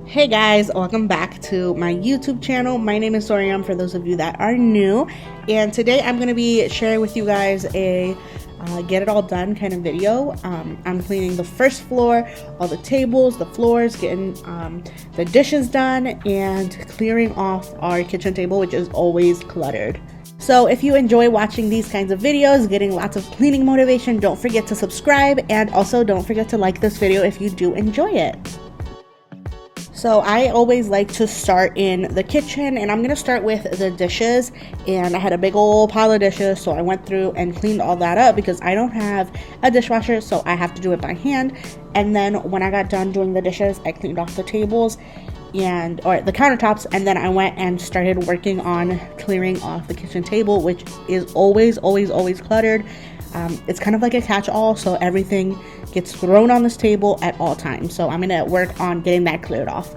Hey guys, welcome back to my YouTube channel. My name is Soriam for those of you that are new, and today I'm going to be sharing with you guys a get it all done kind of video. I'm cleaning the first floor, all the tables, the floors, getting the dishes done, and clearing off our kitchen table, which is always cluttered. So if you enjoy watching these kinds of videos, getting lots of cleaning motivation, don't forget to subscribe, and also don't forget to like this video if you do enjoy it. So I always like to start in the kitchen, and I'm going to start with the dishes. And I had a big old pile of dishes, so I went through and cleaned all that up because I don't have a dishwasher, so I have to do it by hand. And then when I got done doing the dishes, I cleaned off the tables or the countertops, and then I went and started working on clearing off the kitchen table, which is always cluttered. It's kind of like a catch-all, so everything gets thrown on this table at all times. So I'm gonna work on getting that cleared off.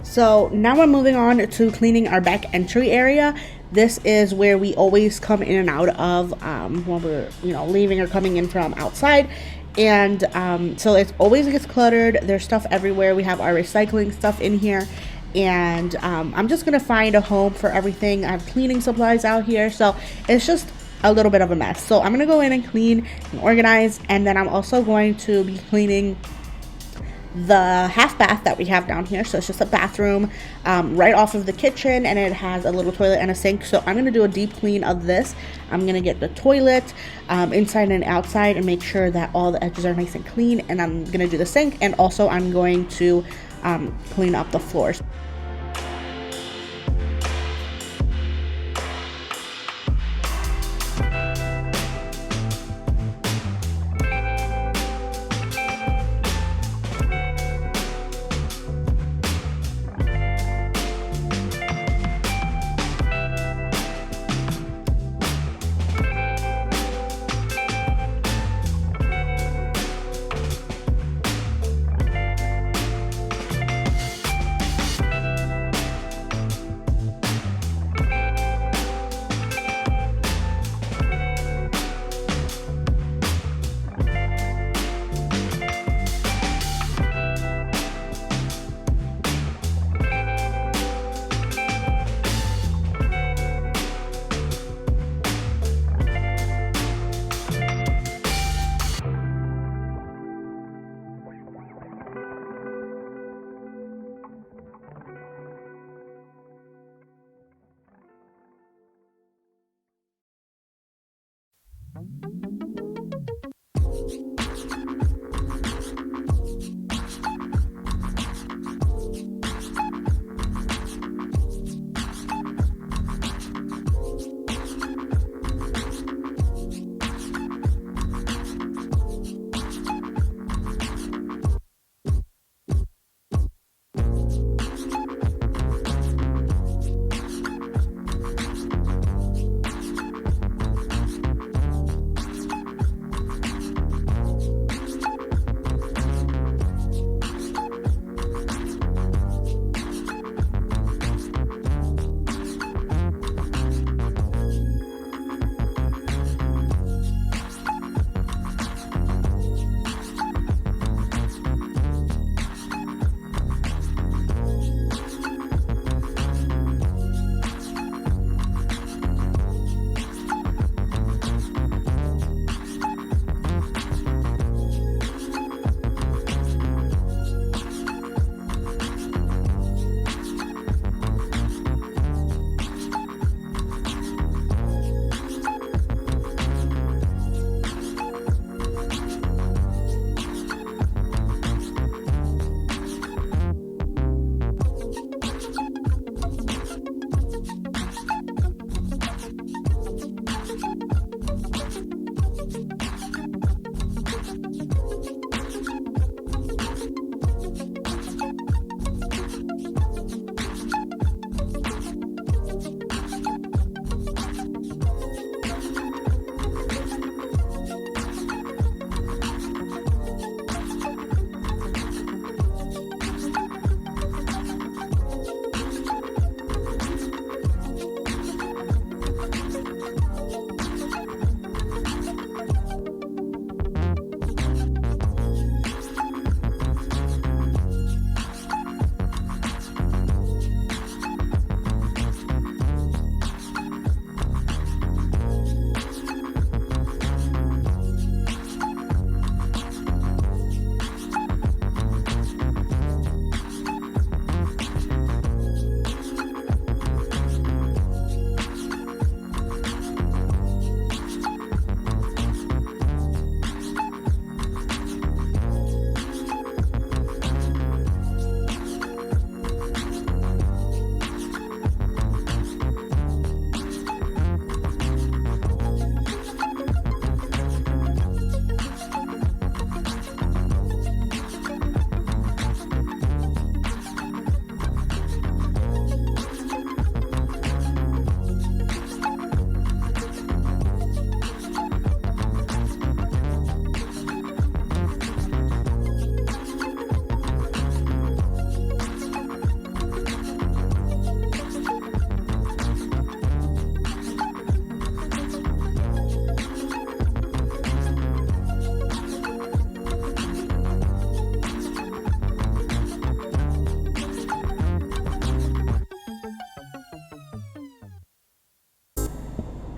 So now we're moving on to cleaning our back entry area. This is where we always come in and out of when we're leaving or coming in from outside. And so it always gets cluttered. There's stuff everywhere. We have our recycling stuff in here. And I'm just going to find a home for everything. I have cleaning supplies out here. So it's just a little bit of a mess. So I'm going to go in and clean and organize. And then I'm also going to be cleaning the half bath that we have down here. So it's just a bathroom right off of the kitchen, and it has a little toilet and a sink. So I'm going to do a deep clean of this. I'm going to get the toilet inside and outside and make sure that all the edges are nice and clean, and I'm going to do the sink, and also I'm going to clean up the floors.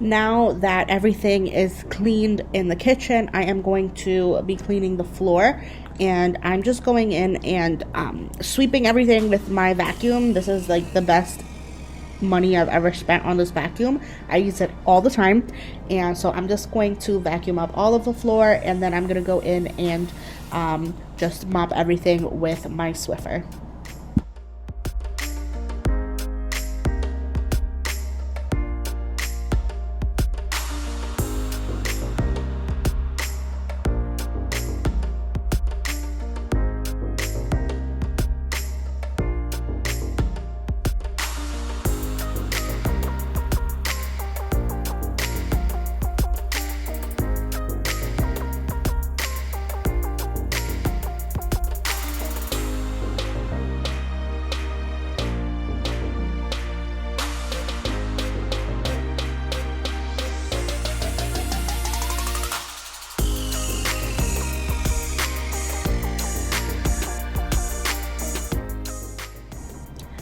Now that everything is cleaned in the kitchen, I am going to be cleaning the floor, and I'm just going in and sweeping everything with my vacuum. This is like the best money I've ever spent on this vacuum. I use it all the time, and so I'm just going to vacuum up all of the floor, and then I'm gonna go in and just mop everything with my Swiffer.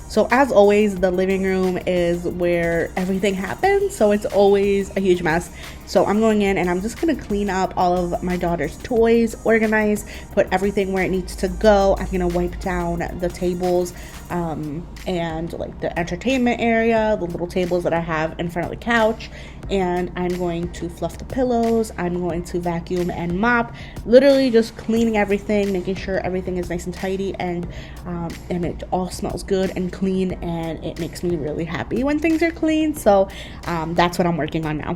So as always, the living room is where everything happens, so it's always a huge mess. So I'm going in and I'm just gonna clean up all of my daughter's toys, organize, put everything where it needs to go. I'm gonna wipe down the tables and like the entertainment area, the little tables that I have in front of the couch, and I'm going to fluff the pillows. I'm going to vacuum and mop, literally just cleaning everything, making sure everything is nice and tidy, and it all smells good and clean, and it makes me really happy when things are clean. So that's what I'm working on now.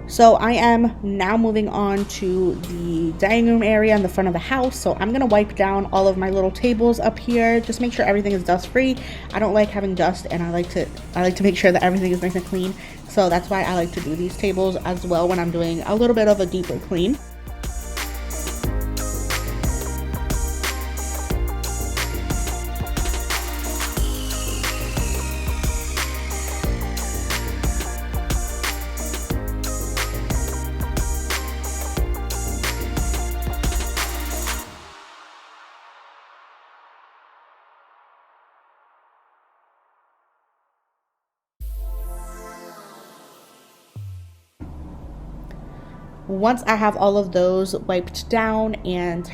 So I am now moving on to the dining room area in the front of the house. So I'm gonna wipe down all of my little tables up here, just make sure everything is dust free. I don't like having dust, and I like to make sure that everything is nice and clean. So that's why I like to do these tables as well when I'm doing a little bit of a deeper clean. Once I have all of those wiped down and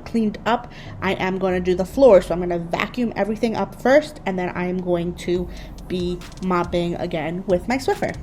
cleaned up, I am going to do the floor. So I'm going to vacuum everything up first, and then I am going to be mopping again with my Swiffer.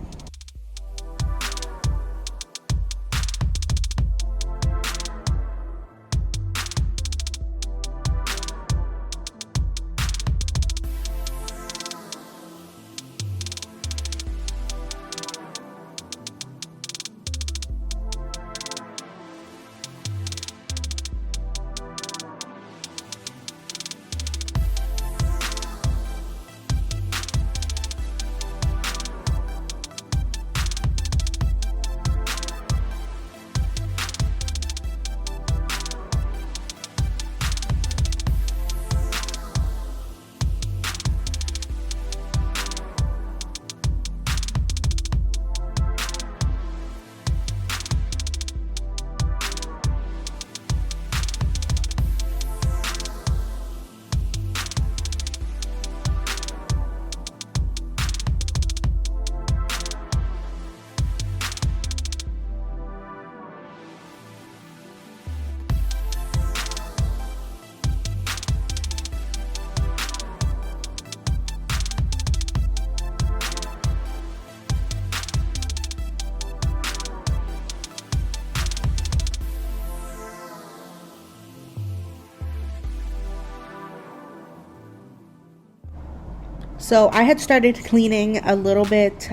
So I had started cleaning a little bit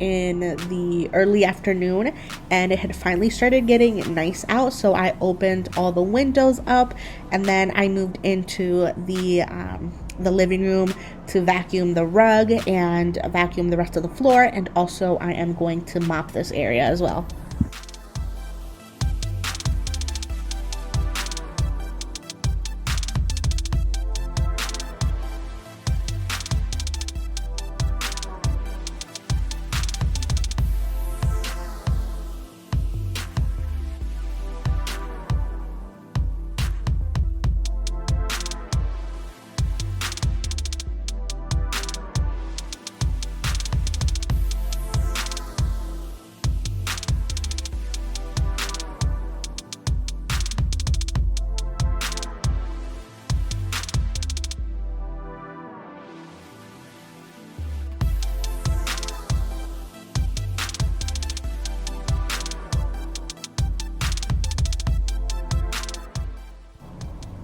in the early afternoon, and it had finally started getting nice out. So I opened all the windows up, and then I moved into the living room to vacuum the rug and vacuum the rest of the floor. And also I am going to mop this area as well.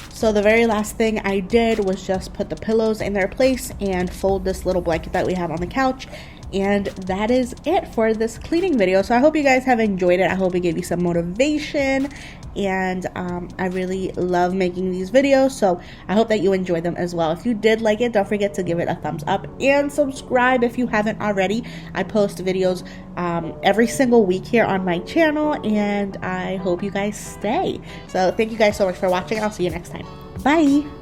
So the very last thing I did was just put the pillows in their place and fold this little blanket that we have on the couch. And that is it for this cleaning video. So I hope you guys have enjoyed it. I hope it gave you some motivation. And I really love making these videos. So I hope that you enjoyed them as well. If you did like it, don't forget to give it a thumbs up and subscribe if you haven't already. I post videos every single week here on my channel. And I hope you guys stay. So thank you guys so much for watching. I'll see you next time. Bye.